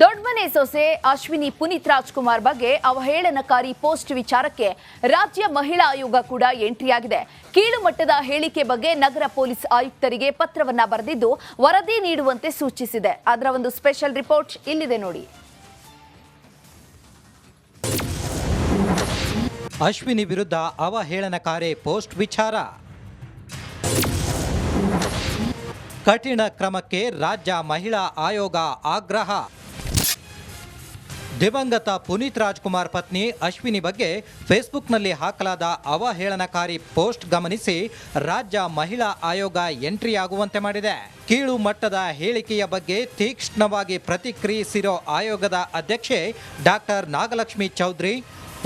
ದೊಡ್ಡಮನೆ ಸೊಸೆ ಅಶ್ವಿನಿ ಪುನೀತ್ ರಾಜ್ಕುಮಾರ್ ಬಗ್ಗೆ ಅವಹೇಳನಕಾರಿ ಪೋಸ್ಟ್ ವಿಚಾರಕ್ಕೆ ರಾಜ್ಯ ಮಹಿಳಾ ಆಯೋಗ ಕೂಡ ಎಂಟ್ರಿಯಾಗಿದೆ. ಕೀಳು ಮಟ್ಟದ ಹೇಳಿಕೆ ಬಗ್ಗೆ ನಗರ ಪೊಲೀಸ್ ಆಯುಕ್ತರಿಗೆ ಪತ್ರವನ್ನ ಬರೆದಿದ್ದು ವರದಿ ನೀಡುವಂತೆ ಸೂಚಿಸಿದೆ. ಅದರ ಒಂದು ಸ್ಪೆಷಲ್ ರಿಪೋರ್ಟ್ ಇಲ್ಲಿದೆ ನೋಡಿ. ಅಶ್ವಿನಿ ವಿರುದ್ಧ ಅವಹೇಳನಕಾರಿ ಪೋಸ್ಟ್ ವಿಚಾರ, ಕಠಿಣ ಕ್ರಮಕ್ಕೆ ರಾಜ್ಯ ಮಹಿಳಾ ಆಯೋಗ ಆಗ್ರಹ. ದಿವಂಗತ ಪುನೀತ್ ರಾಜ್ಕುಮಾರ್ ಪತ್ನಿ ಅಶ್ವಿನಿ ಬಗ್ಗೆ ಫೇಸ್ಬುಕ್ನಲ್ಲಿ ಹಾಕಲಾದ ಅವಹೇಳನಕಾರಿ ಪೋಸ್ಟ್ ಗಮನಿಸಿ ರಾಜ್ಯ ಮಹಿಳಾ ಆಯೋಗ ಎಂಟ್ರಿ ಆಗುವಂತೆ ಮಾಡಿದೆ. ಕೀಳು ಮಟ್ಟದ ಹೇಳಿಕೆಯ ಬಗ್ಗೆ ತೀಕ್ಷ್ಣವಾಗಿ ಪ್ರತಿಕ್ರಿಯಿಸಿರೋ ಆಯೋಗದ ಅಧ್ಯಕ್ಷೆ ಡಾಕ್ಟರ್ ನಾಗಲಕ್ಷ್ಮಿ ಚೌಧರಿ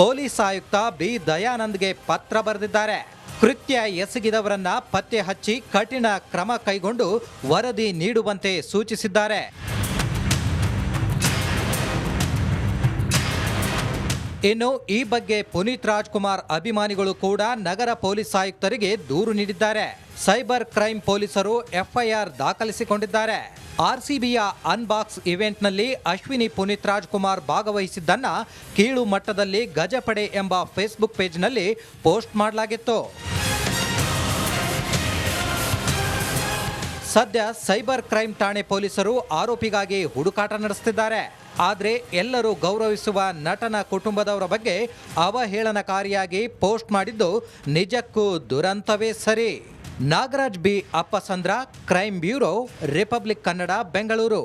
ಪೊಲೀಸ್ ಆಯುಕ್ತ ಬಿ ದಯಾನಂದ್ಗೆ ಪತ್ರ ಬರೆದಿದ್ದಾರೆ. ಕೃತ್ಯ ಎಸಗಿದವರನ್ನ ಪತ್ತೆ ಹಚ್ಚಿ ಕಠಿಣ ಕ್ರಮ ಕೈಗೊಂಡು ವರದಿ ನೀಡುವಂತೆ ಸೂಚಿಸಿದ್ದಾರೆ. ಇನ್ನು ಈ ಬಗ್ಗೆ ಪುನೀತ್ ರಾಜ್ಕುಮಾರ್ ಅಭಿಮಾನಿಗಳು ಕೂಡ ನಗರ ಪೊಲೀಸ್ ಆಯುಕ್ತರಿಗೆ ದೂರು ನೀಡಿದ್ದಾರೆ. ಸೈಬರ್ ಕ್ರೈಮ್ ಪೊಲೀಸರು ಎಫ್ಐಆರ್ ದಾಖಲಿಸಿಕೊಂಡಿದ್ದಾರೆ. ಆರ್ಸಿಬಿಯ ಅನ್ಬಾಕ್ಸ್ ಇವೆಂಟ್ನಲ್ಲಿ ಅಶ್ವಿನಿ ಪುನೀತ್ ರಾಜ್ಕುಮಾರ್ ಭಾಗವಹಿಸಿದ್ದನ್ನ ಕೀಳು ಮಟ್ಟದಲ್ಲಿ ಗಜಪಡೆ ಎಂಬ ಫೇಸ್ಬುಕ್ ಪೇಜ್ನಲ್ಲಿ ಪೋಸ್ಟ್ ಮಾಡಲಾಗಿತ್ತು. ಸದ್ಯ ಸೈಬರ್ ಕ್ರೈಮ್ ಠಾಣೆ ಪೊಲೀಸರು ಆರೋಪಿಗಾಗಿ ಹುಡುಕಾಟ ನಡೆಸುತ್ತಿದ್ದಾರೆ. ಆದರೆ ಎಲ್ಲರೂ ಗೌರವಿಸುವ ನಟನ ಕುಟುಂಬದವರ ಬಗ್ಗೆ ಅವಹೇಳನಕಾರಿಯಾಗಿ ಪೋಸ್ಟ್ ಮಾಡಿದ್ದು ನಿಜಕ್ಕೂ ದುರಂತವೇ ಸರಿ. Nagaraj B Appasandra, crime bureau, republic Kannada, Bengaluru.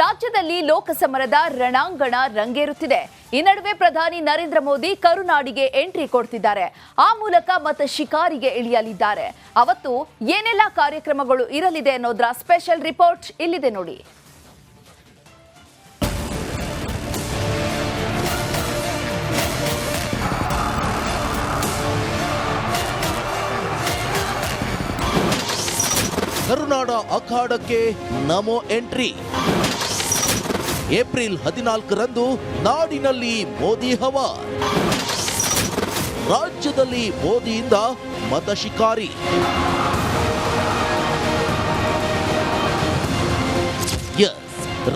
ರಾಜ್ಯದಲ್ಲಿ ಲೋಕಸಮರದ ರಣಾಂಗಣ ರಂಗೇರುತ್ತಿದೆ. ಈ ನಡುವೆ ಪ್ರಧಾನಿ ನರೇಂದ್ರ ಮೋದಿ ಕರುನಾಡಿಗೆ ಎಂಟ್ರಿ ಕೊಡ್ತಿದ್ದಾರೆ. ಆ ಮೂಲಕ ಮತ ಶಿಕಾರಿಗೆ ಇಳಿಯಲಿದ್ದಾರೆ. ಅವತ್ತು ಏನೆಲ್ಲ ಕಾರ್ಯಕ್ರಮಗಳು ಇರಲಿದೆ ಅನ್ನೋದರ ಸ್ಪೆಷಲ್ ರಿಪೋರ್ಟ್ ಇಲ್ಲಿದೆ ನೋಡಿ. ಕರುನಾಡ ಅಖಾಡಕ್ಕೆ ನಮೋ ಎಂಟ್ರಿ. ಏಪ್ರಿಲ್ 14ರಂದು ನಾಡಿನಲ್ಲಿ ಮೋದಿ ಹವಾ. ರಾಜ್ಯದಲ್ಲಿ ಮೋದಿಯಿಂದ ಮತ ಶಿಕಾರಿ.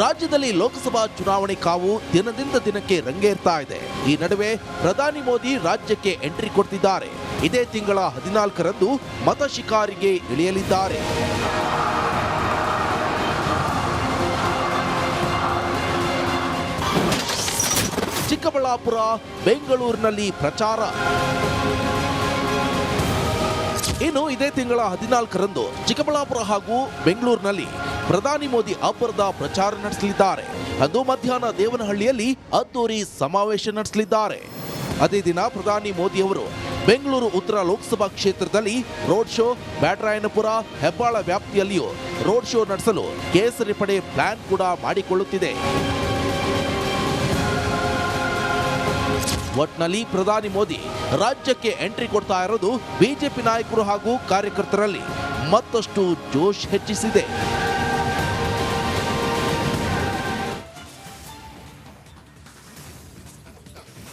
ರಾಜ್ಯದಲ್ಲಿ ಲೋಕಸಭಾ ಚುನಾವಣೆ ಕಾವು ದಿನದಿಂದ ದಿನಕ್ಕೆ ರಂಗೇರ್ತಾ ಇದೆ. ಈ ನಡುವೆ ಪ್ರಧಾನಿ ಮೋದಿ ರಾಜ್ಯಕ್ಕೆ ಎಂಟ್ರಿ ಕೊಡ್ತಿದ್ದಾರೆ. ಇದೇ ತಿಂಗಳ 14ರಂದು ಮತ ಶಿಕಾರಿಗೆ ಇಳಿಯಲಿದ್ದಾರೆ. ಚಿಕ್ಕಬಳ್ಳಾಪುರ, ಬೆಂಗಳೂರಿನಲ್ಲಿ ಪ್ರಚಾರ. ಇನ್ನು ಇದೇ ತಿಂಗಳ 14ರಂದು ಚಿಕ್ಕಬಳ್ಳಾಪುರ ಹಾಗೂ ಬೆಂಗಳೂರಿನಲ್ಲಿ ಪ್ರಧಾನಿ ಮೋದಿ ಅಬ್ಬರದ ಪ್ರಚಾರ ನಡೆಸಲಿದ್ದಾರೆ. ಅಂದು ಮಧ್ಯಾಹ್ನ ದೇವನಹಳ್ಳಿಯಲ್ಲಿ ಅದ್ದೂರಿ ಸಮಾವೇಶ ನಡೆಸಲಿದ್ದಾರೆ. ಅದೇ ದಿನ ಪ್ರಧಾನಿ ಮೋದಿ ಅವರು ಬೆಂಗಳೂರು ಉತ್ತರ ಲೋಕಸಭಾ ಕ್ಷೇತ್ರದಲ್ಲಿ ರೋಡ್ ಶೋ, ಬ್ಯಾಟರಾಯನಪುರ, ಹೆಬ್ಬಾಳ ವ್ಯಾಪ್ತಿಯಲ್ಲಿಯೂ ರೋಡ್ ಶೋ ನಡೆಸಲು ಕೇಸರಿ ಪಡೆ ಪ್ಲಾನ್ ಕೂಡ ಮಾಡಿಕೊಳ್ಳುತ್ತಿದೆ. ಒಟ್ನಲ್ಲಿ ಪ್ರಧಾನಿ ಮೋದಿ ರಾಜ್ಯಕ್ಕೆ ಎಂಟ್ರಿ ಕೊಡ್ತಾ ಇರೋದು ಬಿಜೆಪಿ ನಾಯಕರು ಹಾಗೂ ಕಾರ್ಯಕರ್ತರಲ್ಲಿ ಮತ್ತಷ್ಟು ಜೋಶ್ ಹೆಚ್ಚಿಸಿದೆ.